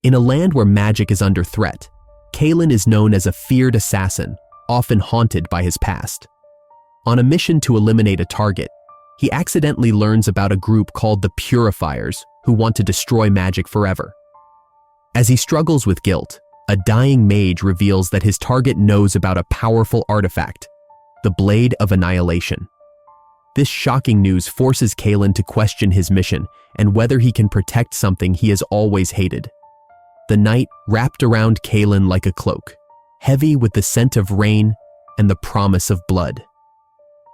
In a land where magic is under threat, Kalen is known as a feared assassin, often haunted by his past. On a mission to eliminate a target, he accidentally learns about a group called the Purifiers who want to destroy magic forever. As he struggles with guilt, a dying mage reveals that his target knows about a powerful artifact, the Blade of Annihilation. This shocking news forces Kalen to question his mission and whether he can protect something he has always hated. The night wrapped around Kalen like a cloak, heavy with the scent of rain and the promise of blood.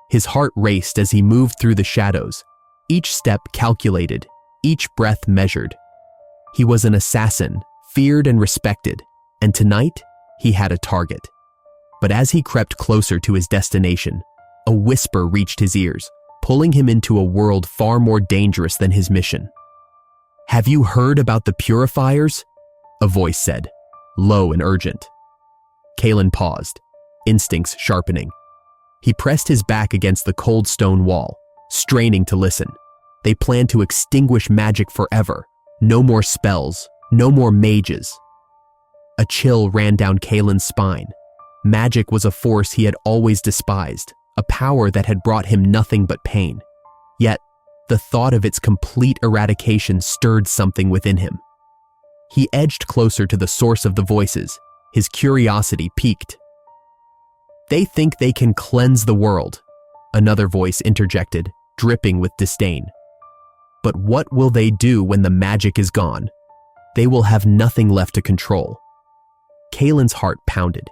His heart raced as he moved through the shadows, each step calculated, each breath measured. He was an assassin, feared and respected, and tonight he had a target. But as he crept closer to his destination, a whisper reached his ears, pulling him into a world far more dangerous than his mission. "Have you heard about the Purifiers?" a voice said, low and urgent. Kalen paused, instincts sharpening. He pressed his back against the cold stone wall, straining to listen. They planned to extinguish magic forever. No more spells, no more mages. A chill ran down Kalen's spine. Magic was a force he had always despised, a power that had brought him nothing but pain. Yet, the thought of its complete eradication stirred something within him. He edged closer to the source of the voices, his curiosity piqued. "They think they can cleanse the world," another voice interjected, dripping with disdain. "But what will they do when the magic is gone? They will have nothing left to control." Kalen's heart pounded.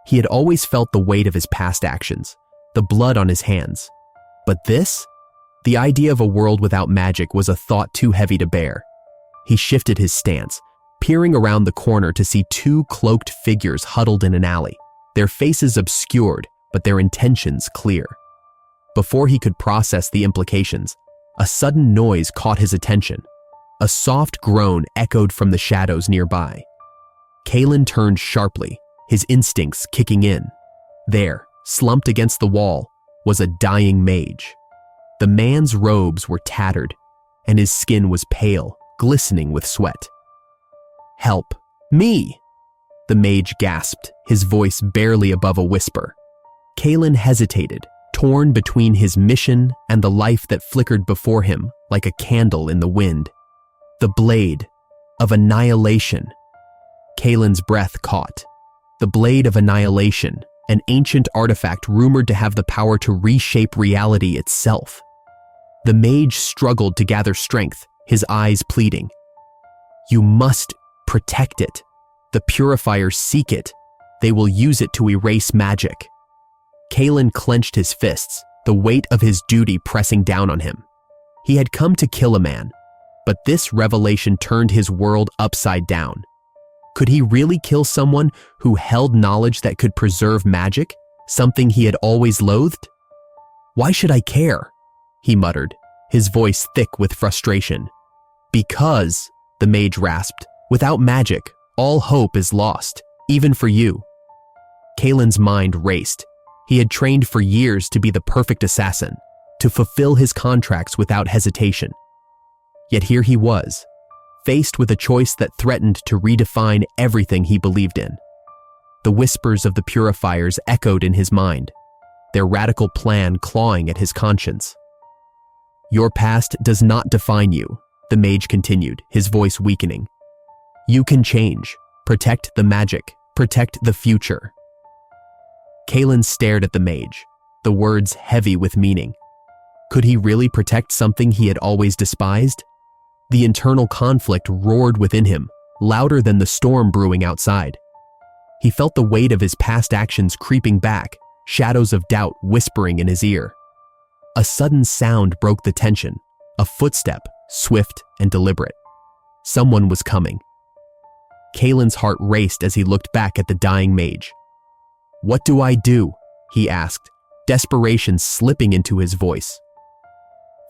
He had always felt the weight of his past actions, the blood on his hands. But this? The idea of a world without magic was a thought too heavy to bear. He shifted his stance, peering around the corner to see two cloaked figures huddled in an alley, their faces obscured, but their intentions clear. Before he could process the implications, a sudden noise caught his attention. A soft groan echoed from the shadows nearby. Kalen turned sharply, his instincts kicking in. There, slumped against the wall, was a dying mage. The man's robes were tattered, and his skin was pale, glistening with sweat. "Help me!" the mage gasped, his voice barely above a whisper. Kalen hesitated, torn between his mission and the life that flickered before him like a candle in the wind. The Blade of Annihilation. Kalen's breath caught. The Blade of Annihilation, an ancient artifact rumored to have the power to reshape reality itself. The mage struggled to gather strength, his eyes pleading. "You must protect it. The Purifiers seek it. They will use it to erase magic." Kalen clenched his fists, the weight of his duty pressing down on him. He had come to kill a man, but this revelation turned his world upside down. Could he really kill someone who held knowledge that could preserve magic, something he had always loathed? "Why should I care?" he muttered, his voice thick with frustration. "Because," the mage rasped, "without magic, all hope is lost, even for you." Kalen's mind raced. He had trained for years to be the perfect assassin, to fulfill his contracts without hesitation. Yet here he was, faced with a choice that threatened to redefine everything he believed in. The whispers of the Purifiers echoed in his mind, their radical plan clawing at his conscience. "Your past does not define you," the mage continued, his voice weakening. "You can change, protect the magic, protect the future." Kalen stared at the mage, the words heavy with meaning. Could he really protect something he had always despised? The internal conflict roared within him, louder than the storm brewing outside. He felt the weight of his past actions creeping back, shadows of doubt whispering in his ear. A sudden sound broke the tension, a footstep, swift and deliberate. Someone was coming. Kalen's heart raced as he looked back at the dying mage. "What do I do?" he asked, desperation slipping into his voice.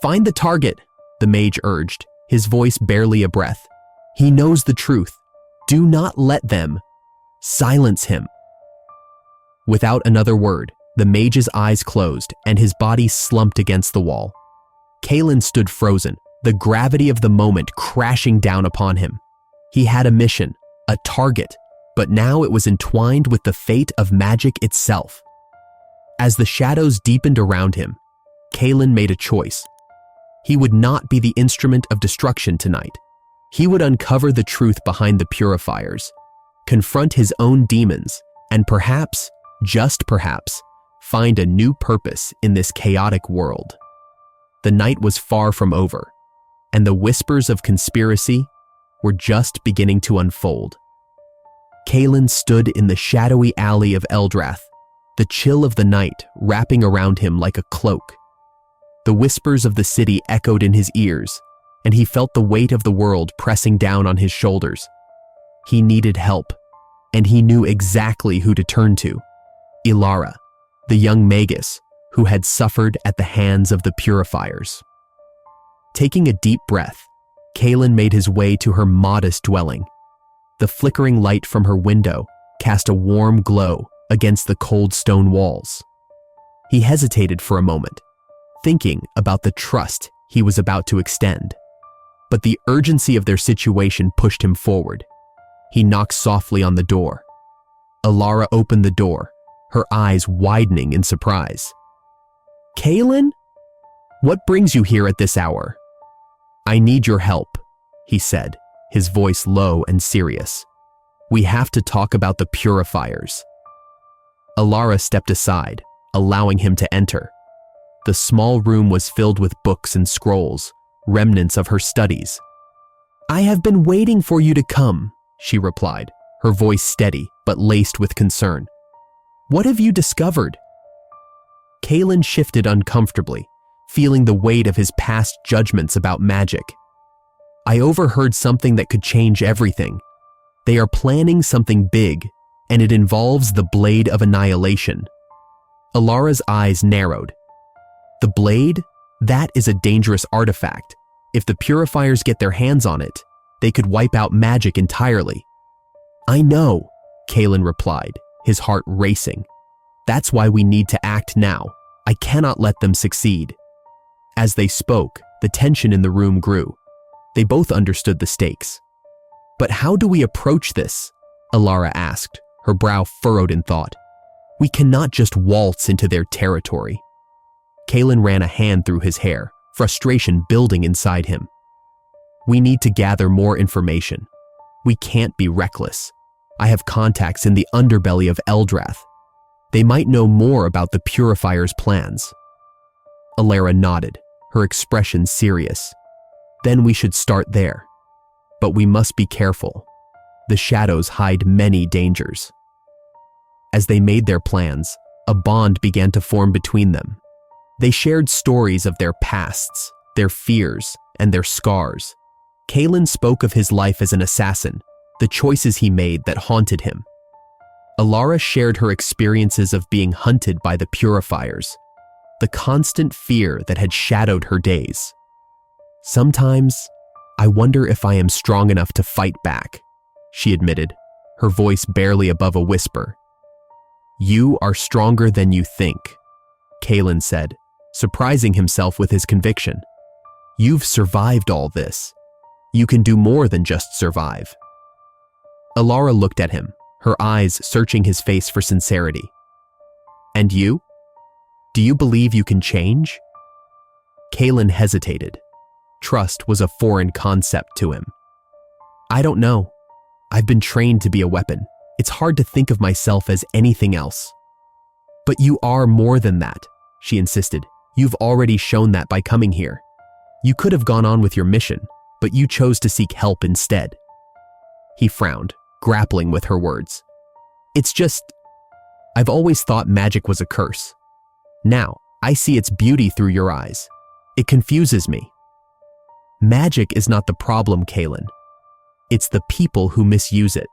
"Find the target," the mage urged, his voice barely a breath. "He knows the truth. Do not let them. Silence him." Without another word, the mage's eyes closed and his body slumped against the wall. Kalen stood frozen, the gravity of the moment crashing down upon him. He had a mission, a target, but now it was entwined with the fate of magic itself. As the shadows deepened around him, Kalen made a choice. He would not be the instrument of destruction tonight. He would uncover the truth behind the purifiers, confront his own demons, and perhaps, just perhaps, find a new purpose in this chaotic world. The night was far from over, and the whispers of conspiracy were just beginning to unfold. Kalen stood in the shadowy alley of Eldrath, the chill of the night wrapping around him like a cloak. The whispers of the city echoed in his ears, and he felt the weight of the world pressing down on his shoulders. He needed help, and he knew exactly who to turn to: Ilara, the young magus who had suffered at the hands of the purifiers. Taking a deep breath, Kalen made his way to her modest dwelling. The flickering light from her window cast a warm glow against the cold stone walls. He hesitated for a moment, thinking about the trust he was about to extend. But the urgency of their situation pushed him forward. He knocked softly on the door. Ilara opened the door, her eyes widening in surprise. "Kalen? What brings you here at this hour?" "I need your help," he said, his voice low and serious. "We have to talk about the purifiers." Ilara stepped aside, allowing him to enter. The small room was filled with books and scrolls, remnants of her studies. "I have been waiting for you to come," she replied, her voice steady but laced with concern. "What have you discovered?" Kalen shifted uncomfortably, feeling the weight of his past judgments about magic. "I overheard something that could change everything. They are planning something big, and it involves the Blade of Annihilation." Ilara's eyes narrowed. "The Blade? That is a dangerous artifact. If the purifiers get their hands on it, they could wipe out magic entirely." "I know," Kalen replied, his heart racing. "That's why we need to act now. I cannot let them succeed." As they spoke, the tension in the room grew. They both understood the stakes. "But how do we approach this?" Ilara asked, her brow furrowed in thought. "We cannot just waltz into their territory." Kalen ran a hand through his hair, frustration building inside him. "We need to gather more information. We can't be reckless. I have contacts in the underbelly of Eldrath. They might know more about the Purifier's plans." Ilara nodded, her expression serious. "Then we should start there. But we must be careful. The shadows hide many dangers." As they made their plans, a bond began to form between them. They shared stories of their pasts, their fears, and their scars. Kalen spoke of his life as an assassin, the choices he made that haunted him. Ilara shared her experiences of being hunted by the purifiers, the constant fear that had shadowed her days. "Sometimes, I wonder if I am strong enough to fight back," she admitted, her voice barely above a whisper. "You are stronger than you think," Kalen said, surprising himself with his conviction. "You've survived all this. You can do more than just survive." Ilara looked at him, her eyes searching his face for sincerity. "And you? Do you believe you can change?" Kalen hesitated. Trust was a foreign concept to him. "I don't know. I've been trained to be a weapon. It's hard to think of myself as anything else." "But you are more than that," she insisted. "You've already shown that by coming here. You could have gone on with your mission, but you chose to seek help instead." He frowned, grappling with her words. "It's just, I've always thought magic was a curse. Now, I see its beauty through your eyes. It confuses me." "Magic is not the problem, Kalen. It's the people who misuse it,"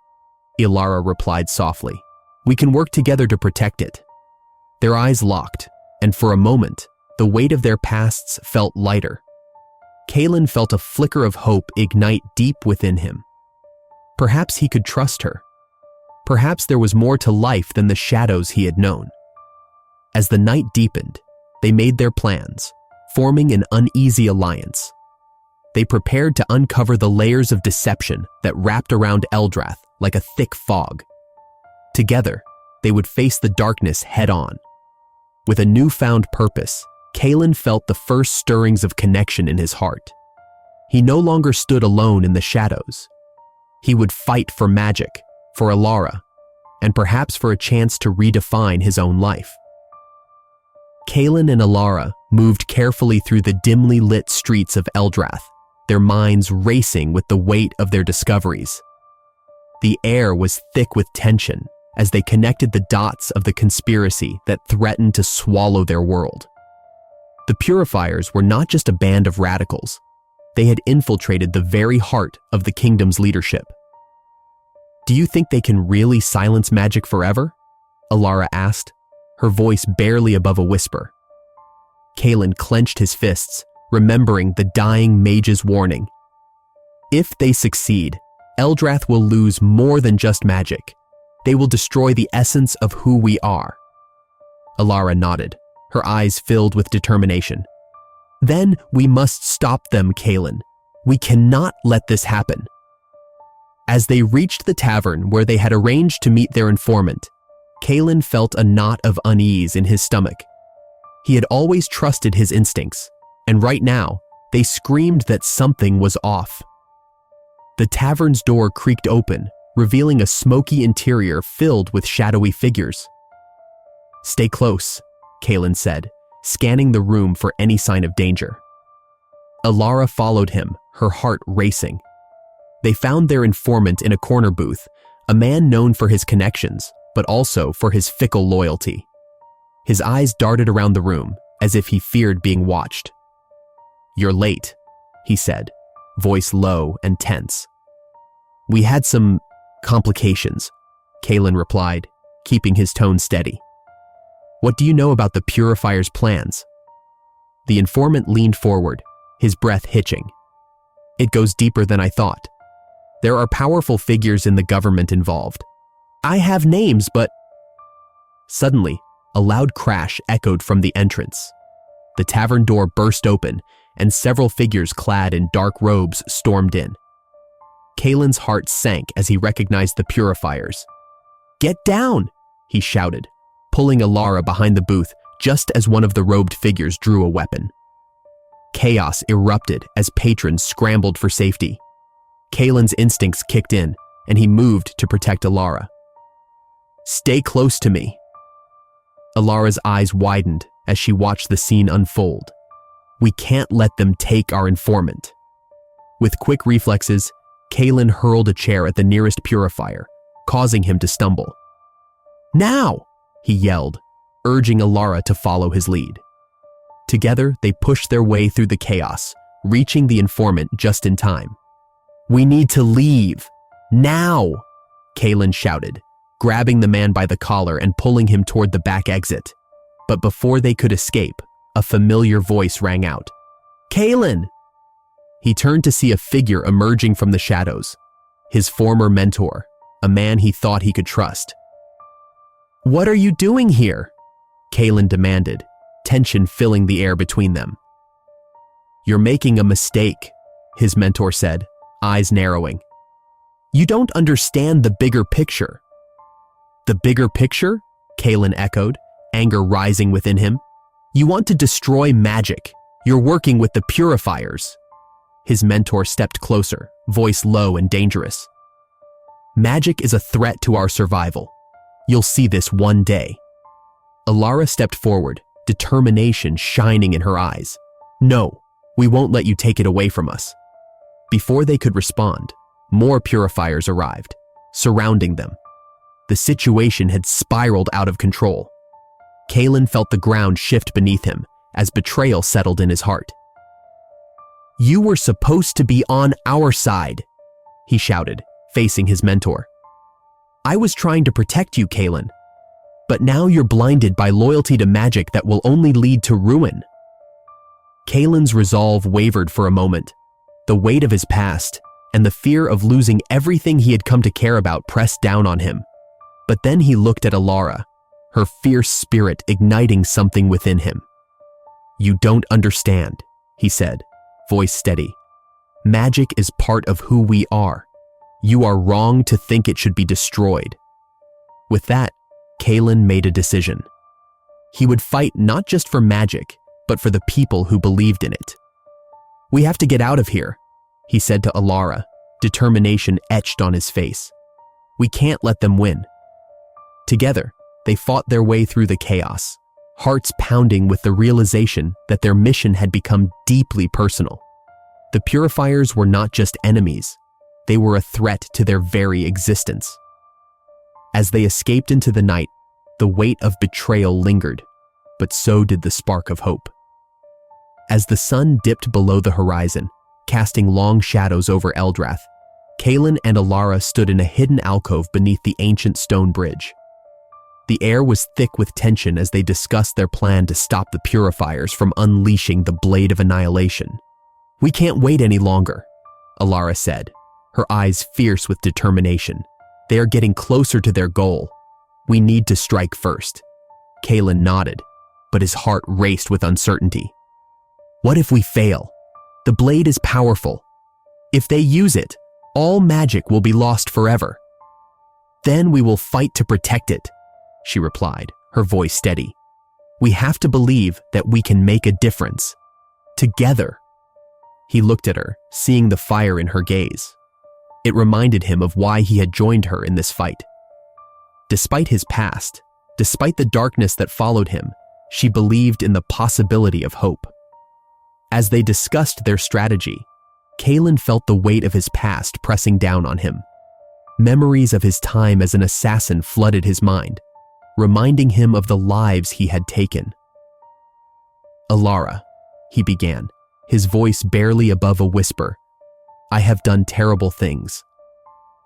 Ilara replied softly. "We can work together to protect it." Their eyes locked, and for a moment, the weight of their pasts felt lighter. Kalen felt a flicker of hope ignite deep within him. Perhaps he could trust her. Perhaps there was more to life than the shadows he had known. As the night deepened, they made their plans, forming an uneasy alliance. they prepared to uncover the layers of deception that wrapped around Eldrath like a thick fog. Together, they would face the darkness head-on. With a newfound purpose, Kalen felt the first stirrings of connection in his heart. He no longer stood alone in the shadows. He would fight for magic, for Alara, and perhaps for a chance to redefine his own life. Kalen and Alara moved carefully through the dimly lit streets of Eldrath, their minds racing with the weight of their discoveries. The air was thick with tension as they connected the dots of the conspiracy that threatened to swallow their world. The Purifiers were not just a band of radicals. They had infiltrated the very heart of the kingdom's leadership. "Do you think they can really silence magic forever?" Alara asked, her voice barely above a whisper. Kalen clenched his fists, remembering the dying mage's warning. If they succeed, Eldrath will lose more than just magic. They will destroy the essence of who we are. Alara nodded, her eyes filled with determination. "Then we must stop them, Kalen. We cannot let this happen." As they reached the tavern where they had arranged to meet their informant, Kalen felt a knot of unease in his stomach. He had always trusted his instincts, and right now, they screamed that something was off. The tavern's door creaked open, revealing a smoky interior filled with shadowy figures. "Stay close," Kalen said, scanning the room for any sign of danger. Alara followed him, her heart racing. They found their informant in a corner booth, a man known for his connections, but also for his fickle loyalty. His eyes darted around the room, as if he feared being watched. "You're late," he said, voice low and tense. "We had some complications," Kalen replied, keeping his tone steady. "What do you know about the Purifier's plans?" The informant leaned forward, his breath hitching. "It goes deeper than I thought. There are powerful figures in the government involved. I have names, but..." Suddenly, a loud crash echoed from the entrance. The tavern door burst open, and several figures clad in dark robes stormed in. Kalen's heart sank as he recognized the Purifiers. "Get down!" he shouted, pulling Alara behind the booth just as one of the robed figures drew a weapon. Chaos erupted as patrons scrambled for safety. Kalen's instincts kicked in, and he moved to protect Alara. "Stay close to me." Alara's eyes widened as she watched the scene unfold. "We can't let them take our informant." With quick reflexes, Kalen hurled a chair at the nearest Purifier, causing him to stumble. "Now!" he yelled, urging Alara to follow his lead. Together, they pushed their way through the chaos, reaching the informant just in time. "We need to leave! Now!" Kalen shouted, grabbing the man by the collar and pulling him toward the back exit. But before they could escape, a familiar voice rang out. "Kalen!" He turned to see a figure emerging from the shadows, his former mentor, a man he thought he could trust. "What are you doing here?" Kalen demanded, tension filling the air between them. "You're making a mistake," his mentor said, eyes narrowing. "You don't understand the bigger picture." "The bigger picture?" Kalen echoed, anger rising within him. "You want to destroy magic. You're working with the Purifiers." His mentor stepped closer, voice low and dangerous. "Magic is a threat to our survival. You'll see this one day." Alara stepped forward, determination shining in her eyes. "No, we won't let you take it away from us." Before they could respond, more Purifiers arrived, surrounding them. The situation had spiraled out of control. Kalen felt the ground shift beneath him as betrayal settled in his heart. "You were supposed to be on our side," he shouted, facing his mentor. "I was trying to protect you, Kalen, but now you're blinded by loyalty to magic that will only lead to ruin." Kalen's resolve wavered for a moment. The weight of his past and the fear of losing everything he had come to care about pressed down on him. But then he looked at Alara, her fierce spirit igniting something within him. "You don't understand," he said, voice steady. Magic is part of who we are. You are wrong to think it should be destroyed." With that, Kalen made a decision. He would fight not just for magic, but for the people who believed in it. "We have to get out of here," he said to Alara, determination etched on his face. "We can't let them win." Together, they fought their way through the chaos, hearts pounding with the realization that their mission had become deeply personal. The purifiers were not just enemies, they were a threat to their very existence. As they escaped into the night, the weight of betrayal lingered, but so did the spark of hope. As the sun dipped below the horizon, casting long shadows over Eldrath, Kalen and Alara stood in a hidden alcove beneath the ancient stone bridge. The air was thick with tension as they discussed their plan to stop the purifiers from unleashing the Blade of Annihilation. "We can't wait any longer," Alara said, her eyes fierce with determination. "They are getting closer to their goal. We need to strike first." Kalen nodded, but his heart raced with uncertainty. "What if we fail? The blade is powerful. If they use it, all magic will be lost forever." "Then we will fight to protect it," she replied, her voice steady. "We have to believe that we can make a difference. Together." He looked at her, seeing the fire in her gaze. It reminded him of why he had joined her in this fight. Despite his past, despite the darkness that followed him, she believed in the possibility of hope. As they discussed their strategy, Kalen felt the weight of his past pressing down on him. Memories of his time as an assassin flooded his mind, reminding him of the lives he had taken. "Alara," he began, his voice barely above a whisper, "I have done terrible things.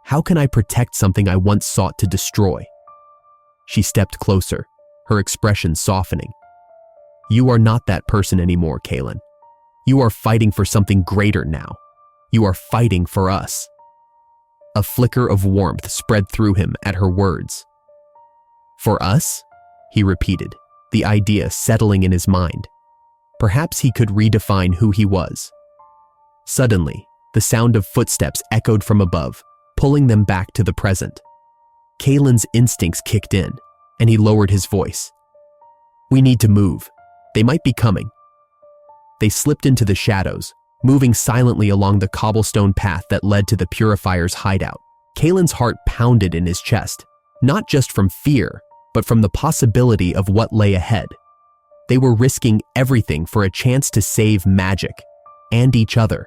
How can I protect something I once sought to destroy?" She stepped closer, her expression softening. "You are not that person anymore, Kalen. You are fighting for something greater now. You are fighting for us." A flicker of warmth spread through him at her words. "For us?" he repeated, the idea settling in his mind. Perhaps he could redefine who he was. Suddenly, the sound of footsteps echoed from above, pulling them back to the present. Kalen's instincts kicked in, and he lowered his voice. "We need to move. They might be coming." They slipped into the shadows, moving silently along the cobblestone path that led to the purifier's hideout. Kalen's heart pounded in his chest, not just from fear, but from the possibility of what lay ahead. They were risking everything for a chance to save magic and each other.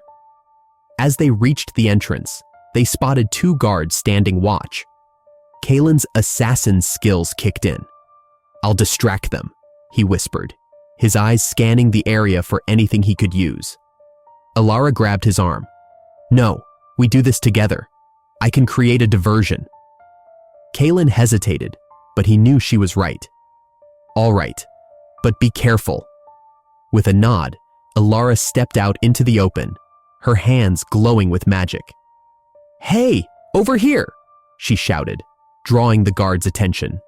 As they reached the entrance, they spotted two guards standing watch. Kalen's assassin skills kicked in. "I'll distract them," he whispered, his eyes scanning the area for anything he could use. Alara grabbed his arm. "No, we do this together. I can create a diversion." Kalen hesitated, but he knew she was right. "All right, but be careful." With a nod, Alara stepped out into the open, her hands glowing with magic. "Hey, over here!" she shouted, drawing the guard's attention.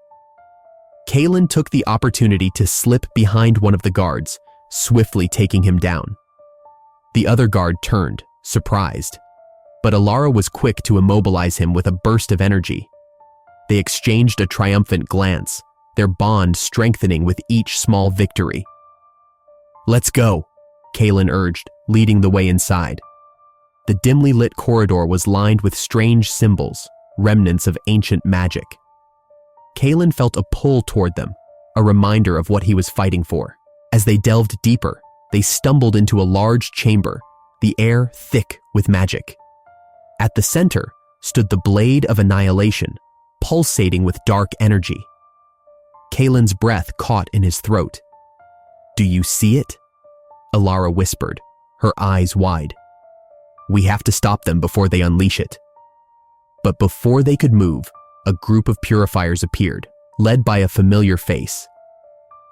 Kalen took the opportunity to slip behind one of the guards, swiftly taking him down. The other guard turned, surprised, but Alara was quick to immobilize him with a burst of energy. They exchanged a triumphant glance, their bond strengthening with each small victory. "Let's go," Kalen urged, leading the way inside. The dimly lit corridor was lined with strange symbols, remnants of ancient magic. Kalen felt a pull toward them, a reminder of what he was fighting for. As they delved deeper, they stumbled into a large chamber, the air thick with magic. At the center stood the Blade of Annihilation, pulsating with dark energy. Kalen's breath caught in his throat. "Do you see it?" Alara whispered, her eyes wide. "We have to stop them before they unleash it." But before they could move, a group of purifiers appeared, led by a familiar face.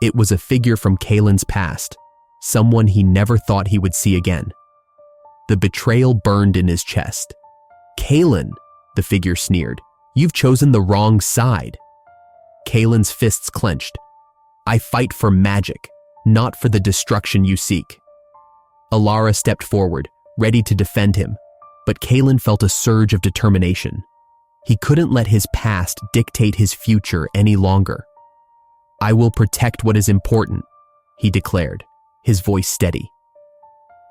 It was a figure from Kalen's past, someone he never thought he would see again. The betrayal burned in his chest. "Kalen," the figure sneered, "you've chosen the wrong side." Kalen's fists clenched. "I fight for magic, not for the destruction you seek." Alara stepped forward, ready to defend him, but Kalen felt a surge of determination. He couldn't let his past dictate his future any longer. "I will protect what is important," he declared, his voice steady.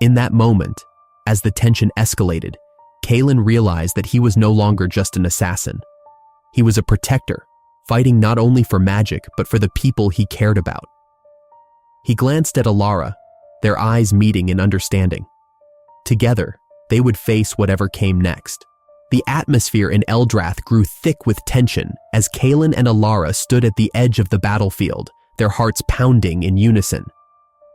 In that moment, as the tension escalated, Kalen realized that he was no longer just an assassin. He was a protector, fighting not only for magic but for the people he cared about. He glanced at Alara, their eyes meeting in understanding. Together, they would face whatever came next. The atmosphere in Eldrath grew thick with tension as Kalen and Alara stood at the edge of the battlefield, their hearts pounding in unison.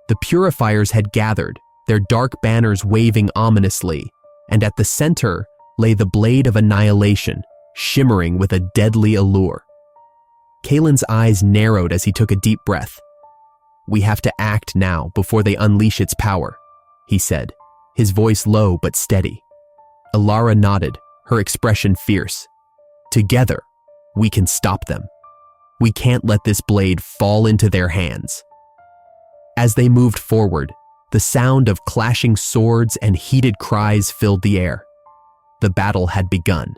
The Purifiers had gathered, their dark banners waving ominously, and at the center lay the Blade of Annihilation, shimmering with a deadly allure. Kalen's eyes narrowed as he took a deep breath. "We have to act now before they unleash its power," he said, his voice low but steady. Alara nodded, her expression fierce. "Together, we can stop them. We can't let this blade fall into their hands." As they moved forward, the sound of clashing swords and heated cries filled the air. The battle had begun.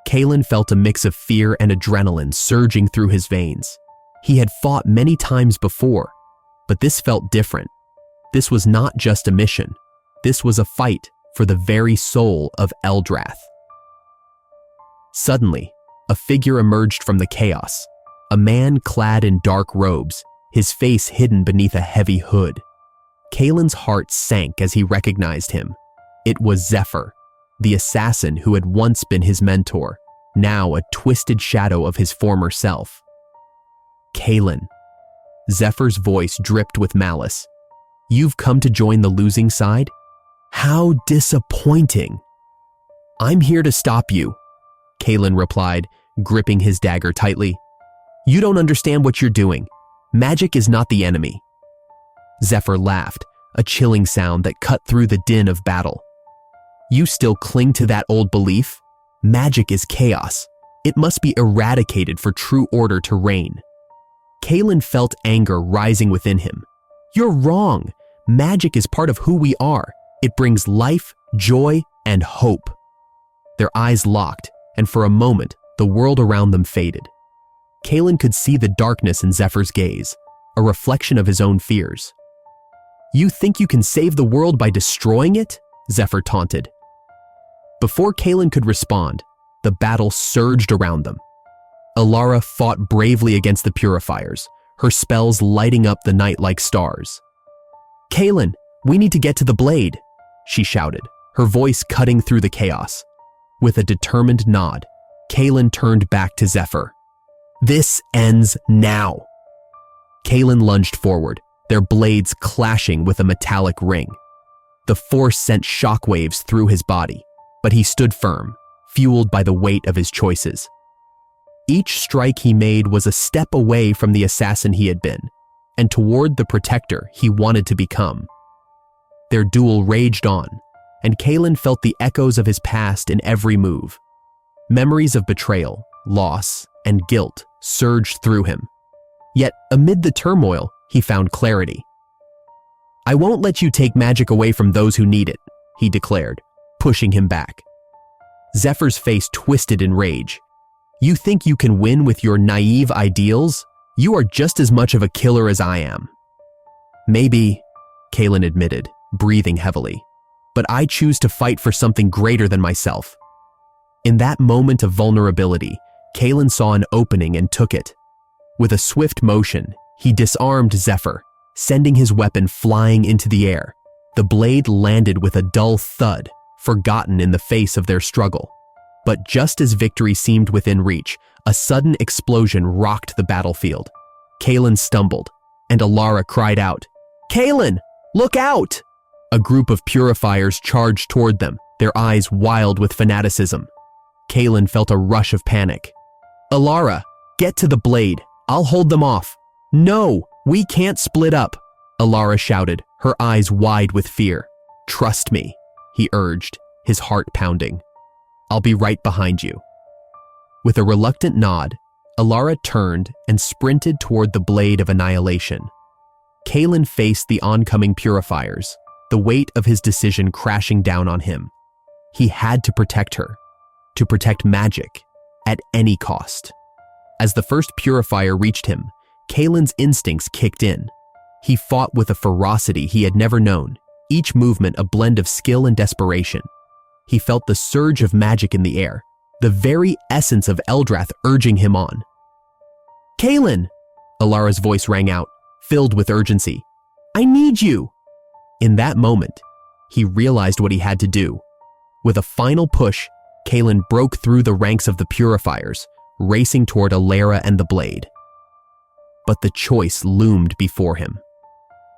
Kalen felt a mix of fear and adrenaline surging through his veins. He had fought many times before, but this felt different. This was not just a mission. This was a fight for the very soul of Eldrath. Suddenly, a figure emerged from the chaos, a man clad in dark robes, his face hidden beneath a heavy hood. Kalen's heart sank as he recognized him. It was Zephyr, the assassin who had once been his mentor, now a twisted shadow of his former self. "Kalen." Zephyr's voice dripped with malice. "You've come to join the losing side? How disappointing." "I'm here to stop you," Kalen replied, gripping his dagger tightly. "You don't understand what you're doing. Magic is not the enemy." Zephyr laughed, a chilling sound that cut through the din of battle. "You still cling to that old belief? Magic is chaos. It must be eradicated for true order to reign." Kalen felt anger rising within him. "You're wrong. Magic is part of who we are. It brings life, joy, and hope." Their eyes locked, and for a moment, the world around them faded. Kalen could see the darkness in Zephyr's gaze, a reflection of his own fears. "You think you can save the world by destroying it?" Zephyr taunted. Before Kalen could respond, the battle surged around them. Alara fought bravely against the Purifiers, her spells lighting up the night like stars. "Kalen, we need to get to the blade," she shouted, her voice cutting through the chaos. With a determined nod, Kalen turned back to Zephyr. "This ends now." Kalen lunged forward, their blades clashing with a metallic ring. The force sent shockwaves through his body, but he stood firm, fueled by the weight of his choices. Each strike he made was a step away from the assassin he had been, and toward the protector he wanted to become. Their duel raged on, and Kalen felt the echoes of his past in every move. Memories of betrayal, loss, and guilt surged through him. Yet, amid the turmoil, he found clarity. "I won't let you take magic away from those who need it," he declared, pushing him back. Zephyr's face twisted in rage. "You think you can win with your naive ideals? You are just as much of a killer as I am." "Maybe," Kalen admitted, breathing heavily, "but I choose to fight for something greater than myself." In that moment of vulnerability, Kalen saw an opening and took it. With a swift motion, he disarmed Zephyr, sending his weapon flying into the air. The blade landed with a dull thud, forgotten in the face of their struggle. But just as victory seemed within reach, a sudden explosion rocked the battlefield. Kalen stumbled, and Alara cried out, "Kalen, look out!" A group of Purifiers charged toward them, their eyes wild with fanaticism. Kalen felt a rush of panic. "Alara, get to the blade. I'll hold them off." "No, we can't split up," Alara shouted, her eyes wide with fear. "Trust me," he urged, his heart pounding. "I'll be right behind you." With a reluctant nod, Alara turned and sprinted toward the Blade of Annihilation. Kalen faced the oncoming Purifiers, the weight of his decision crashing down on him. He had to protect her, to protect magic, at any cost. As the first purifier reached him, Kalen's instincts kicked in. He fought with a ferocity he had never known, each movement a blend of skill and desperation. He felt the surge of magic in the air, the very essence of Eldrath urging him on. "Kalen!" Alara's voice rang out, filled with urgency. "I need you!" In that moment, he realized what he had to do. With a final push, Kalen broke through the ranks of the purifiers, racing toward Alara and the blade. But the choice loomed before him.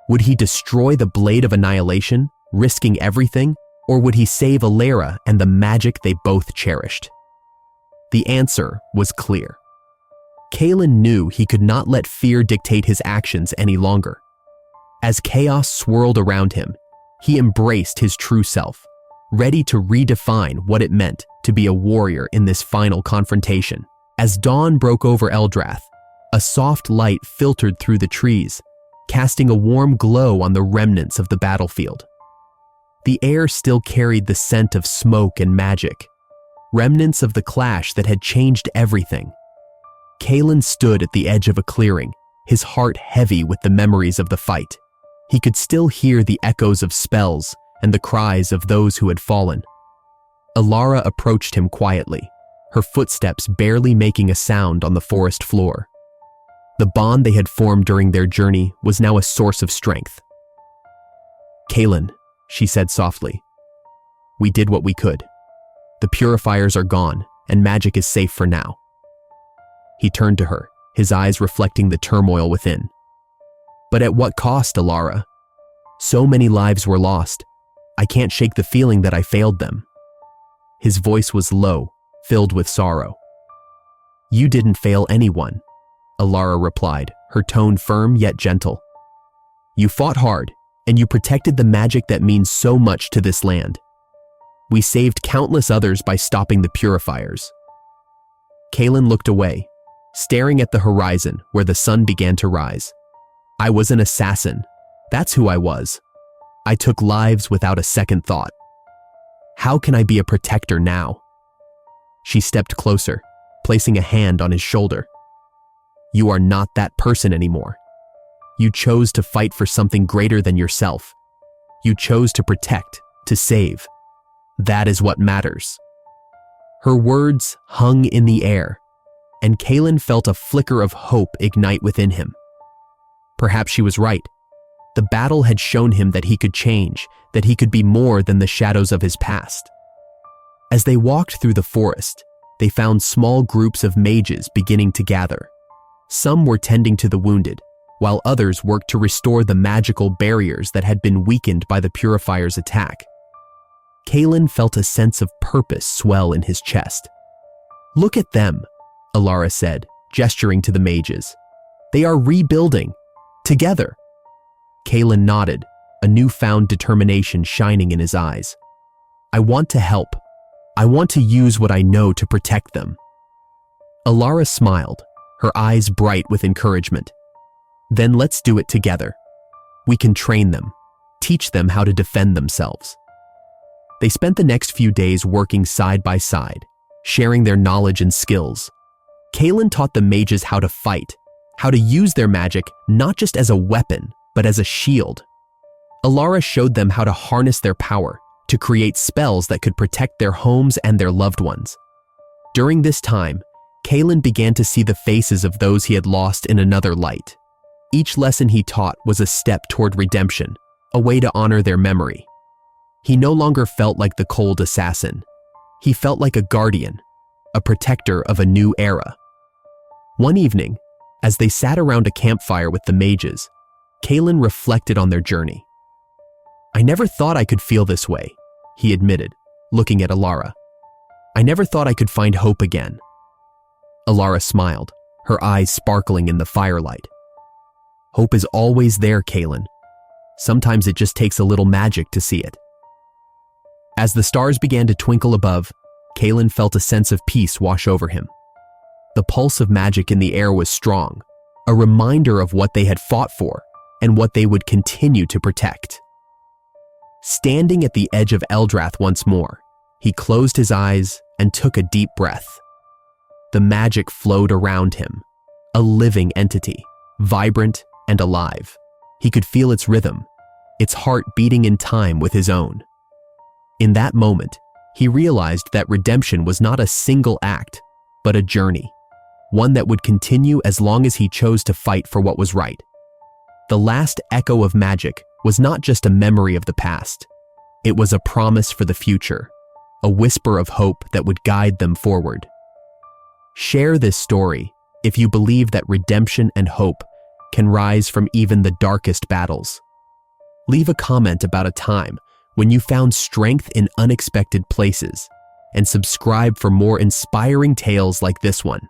Would he destroy the Blade of Annihilation, risking everything, or would he save Alara and the magic they both cherished? The answer was clear. Kalen knew he could not let fear dictate his actions any longer. As chaos swirled around him, he embraced his true self, ready to redefine what it meant to be a warrior in this final confrontation. As dawn broke over Eldrath, a soft light filtered through the trees, casting a warm glow on the remnants of the battlefield. The air still carried the scent of smoke and magic, remnants of the clash that had changed everything. Kalen stood at the edge of a clearing, his heart heavy with the memories of the fight. He could still hear the echoes of spells and the cries of those who had fallen. Alara approached him quietly, her footsteps barely making a sound on the forest floor. The bond they had formed during their journey was now a source of strength. "Kalen," she said softly, "we did what we could. The purifiers are gone, and magic is safe for now." He turned to her, his eyes reflecting the turmoil within. "But at what cost, Alara? So many lives were lost. I can't shake the feeling that I failed them." His voice was low, filled with sorrow. "You didn't fail anyone," Alara replied, her tone firm yet gentle. "You fought hard, and you protected the magic that means so much to this land. We saved countless others by stopping the purifiers." Kalen looked away, staring at the horizon where the sun began to rise. "I was an assassin. That's who I was. I took lives without a second thought. How can I be a protector now?" She stepped closer, placing a hand on his shoulder. "You are not that person anymore. You chose to fight for something greater than yourself. You chose to protect, to save. That is what matters." Her words hung in the air, and Kalen felt a flicker of hope ignite within him. Perhaps she was right. The battle had shown him that he could change, that he could be more than the shadows of his past. As they walked through the forest, they found small groups of mages beginning to gather. Some were tending to the wounded, while others worked to restore the magical barriers that had been weakened by the purifier's attack. Kalen felt a sense of purpose swell in his chest. "Look at them," Alara said, gesturing to the mages. "They are rebuilding, together." Kalen nodded, a newfound determination shining in his eyes. "I want to help. I want to use what I know to protect them." Alara smiled, her eyes bright with encouragement. "Then let's do it together. We can train them, teach them how to defend themselves." They spent the next few days working side by side, sharing their knowledge and skills. Kalen taught the mages how to fight, how to use their magic not just as a weapon, but as a shield. Alara showed them how to harness their power, to create spells that could protect their homes and their loved ones. During this time, Kalen began to see the faces of those he had lost in another light. Each lesson he taught was a step toward redemption, a way to honor their memory. He no longer felt like the cold assassin. He felt like a guardian, a protector of a new era. One evening, as they sat around a campfire with the mages, Kalen reflected on their journey. "I never thought I could feel this way," he admitted, looking at Alara. "I never thought I could find hope again." Alara smiled, her eyes sparkling in the firelight. "Hope is always there, Kalen. Sometimes it just takes a little magic to see it." As the stars began to twinkle above, Kalen felt a sense of peace wash over him. The pulse of magic in the air was strong, a reminder of what they had fought for and what they would continue to protect. Standing at the edge of Eldrath once more, he closed his eyes and took a deep breath. The magic flowed around him, a living entity, vibrant and alive. He could feel its rhythm, its heart beating in time with his own. In that moment, he realized that redemption was not a single act, but a journey, one that would continue as long as he chose to fight for what was right. The last echo of magic was not just a memory of the past. It was a promise for the future, a whisper of hope that would guide them forward. Share this story if you believe that redemption and hope can rise from even the darkest battles. Leave a comment about a time when you found strength in unexpected places, and subscribe for more inspiring tales like this one.